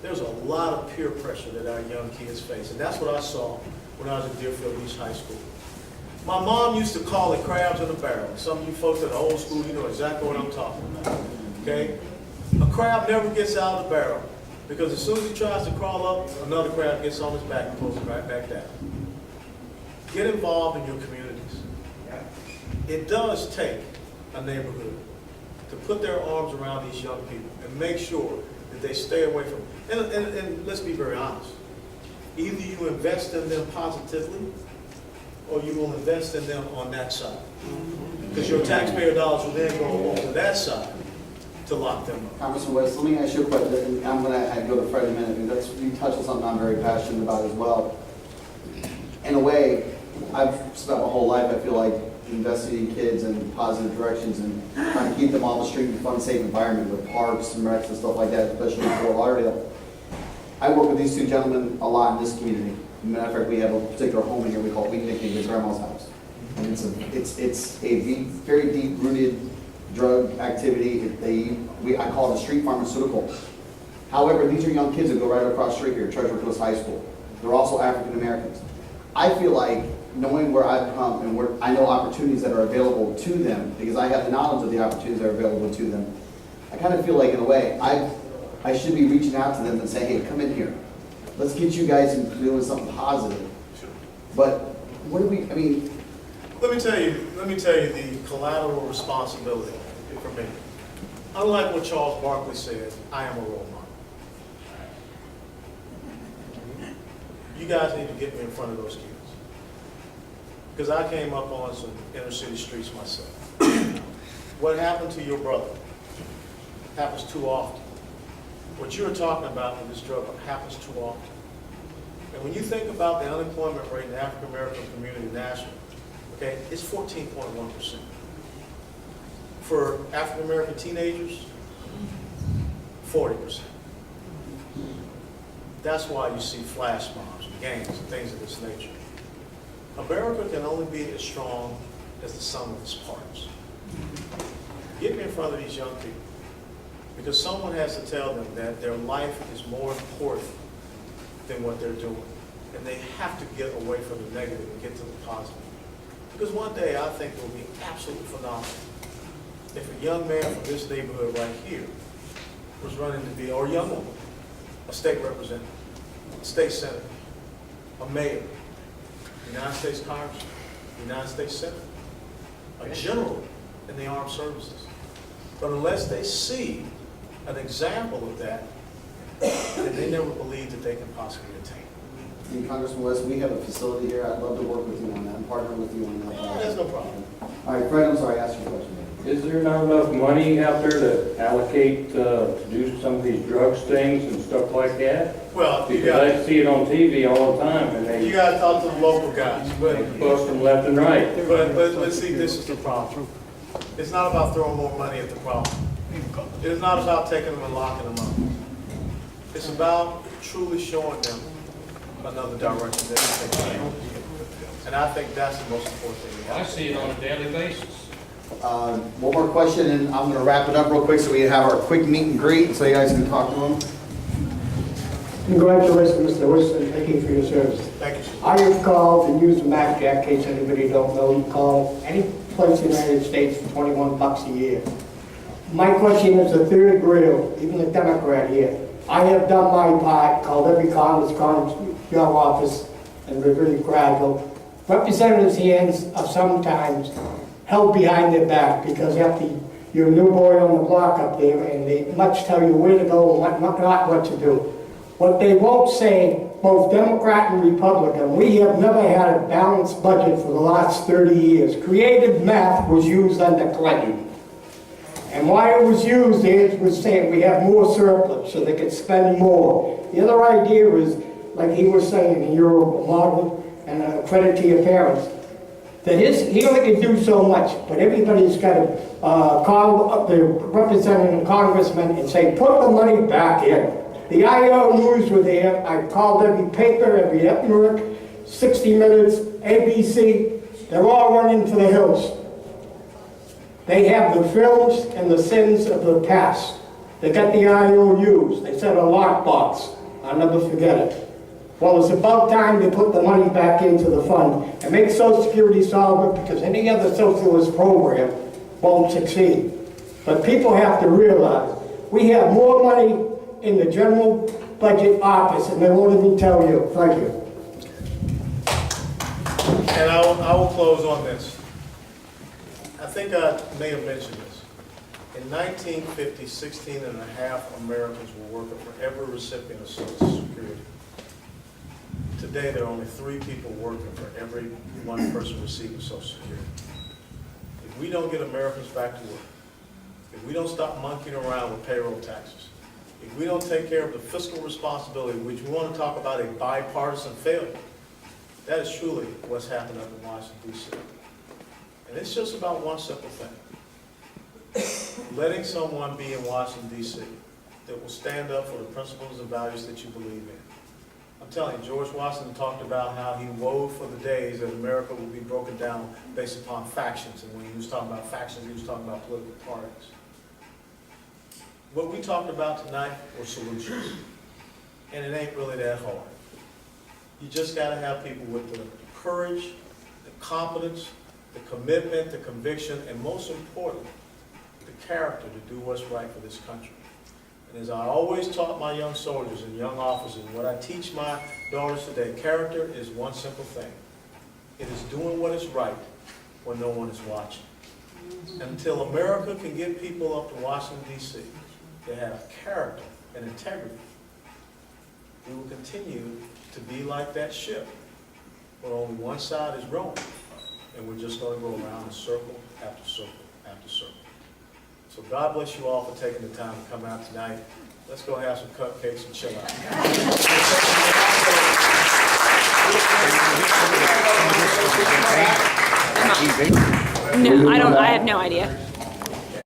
there's a lot of peer pressure that our young kids face, and that's what I saw when I was at Deerfield East High School. My mom used to call it crabs in a barrel. Some of you folks that are old school, you know exactly what I'm talking about, okay? A crab never gets out of the barrel, because as soon as he tries to crawl up, another crab gets on his back and pulls him right back down. Get involved in your communities. It does take a neighborhood to put their arms around these young people and make sure that they stay away from them. And let's be very honest. Either you invest in them positively, or you will invest in them on that side. Because your taxpayer dollars will then go over to that side to lock them up. Congressman West, let me ask you a question, and I'm going to go to Fred in a minute, because you touched on something I'm very passionate about as well. In a way, I've spent my whole life, I feel like, investing in kids in positive directions and trying to keep them on the street in a fun, safe environment with parks and recs and stuff like that, especially in Fort Lauderdale. I work with these two gentlemen a lot in this community. As a matter of fact, we have a particular home in here we nickname it Grandma's House. And it's a very deep-rooted drug activity. I call it a street pharmaceutical. However, these are young kids that go right across the street here, Treasure Coast High School. They're also African Americans. I feel like, knowing where I've come and where I know opportunities that are available to them, because I have the knowledge of the opportunities that are available to them, I kind of feel like, in a way, I should be reaching out to them and saying, hey, come in here. Let's get you guys into doing something positive. Sure. But what do we, I mean... Let me tell you the collateral responsibility for me. Unlike what Charles Barkley said, I am a role model. You guys need to get me in front of those kids. Because I came up on some inner city streets myself. What happened to your brother happens too often. What you're talking about with this drug happens too often. And when you think about the unemployment rate in the African American community nationally, okay, it's 14.1%. For African American teenagers, 40%. That's why you see flash mobs, gangs, and things of this nature. America can only be as strong as the sum of its parts. Get me in front of these young people, because someone has to tell them that their life is more important than what they're doing. And they have to get away from the negative and get to the positive. Because one day I think it will be absolutely phenomenal if a young man from this neighborhood right here was running to be, or a young woman, a state representative, a state senator, a mayor, United States Congressman, United States Senator, a general in the armed services. But unless they see an example of that, then they never believe that they can possibly attain. And Congressman West, we have a facility here. I'd love to work with you on that and partner with you on that. Yeah, that's no problem. All right, Fred, I'm sorry, ask your question. Is there not enough money out there to allocate to do some of these drug stings and stuff like that? Well, Because I see it on TV all the time, and you they got to talk to the local guys. But bust them left and right. let's see, this is the problem. It's not about throwing more money at the problem. It is not about taking them and locking them up. It's about truly showing them another direction that they can take. And I think that's the most important thing we I have. see it on a daily basis. One more question, and I'm going to wrap it up real quick so we have our quick meet and greet so you guys can talk to them. Congratulations, Mr. Wilson. Thank you for your service. Thank you, sir. I have called and used the MacJack, in case anybody don't know. You call any place in the United States for 21 bucks a year. My question is the third grill, even the Democrat here. I have done my part, called every your office, and we're really grateful. Representatives' hands are sometimes held behind their back because after you're a new boy on the block up there and they much tell you where to go and not what to do. What they won't say, both Democrat and Republican, we have never had a balanced budget for the last 30 years. Creative math was used under Clinton. And why it was used is, was saying we have more surplus so they could spend more. The other idea is, like he was saying, and you're a model and a credit to your parents, that he only can do so much, but everybody's got to call up the representative and congressman and say, put the money back in. The IO News were there. I called every paper, every network, 60 Minutes, ABC. They're all running for the hills. They have the films and the sins of the past. They got the IOUs, they said a lockbox, I'll never forget it. Well, it's about time they put the money back into the fund and make Social Security solve it, because any other socialist program won't succeed. But people have to realize, we have more money in the general budget office, and they won't even tell you. Thank you. And I will close on this. I think I may have mentioned this. In 1950, 16.5 Americans were working for every recipient of Social Security. Today, there are only 3 people working for every 1 person receiving Social Security. If we don't get Americans back to work, if we don't stop monkeying around with payroll taxes, if we don't take care of the fiscal responsibility, which we want to talk about a bipartisan failure, that is truly what's happened up in Washington, D.C. And it's just about one simple thing. Letting someone be in Washington, D.C. that will stand up for the principles and values that you believe in. I'm telling you, George Washington talked about how he wove for the days that America would be broken down based upon factions. And when he was talking about factions, he was talking about political parties. What we talked about tonight were solutions. And it ain't really that hard. You just got to have people with the courage, the competence, the commitment, the conviction, and most important, the character to do what's right for this country. And as I always taught my young soldiers and young officers, what I teach my daughters today, character is one simple thing. It is doing what is right when no one is watching. And until America can get people up to Washington, D.C. to have character and integrity, we will continue to be like that ship where only one side is rowing, and we're just going to go around in circle after circle after circle. So God bless you all for taking the time to come out tonight. Let's go have some cupcakes and chill out. No, I don't. I have no idea.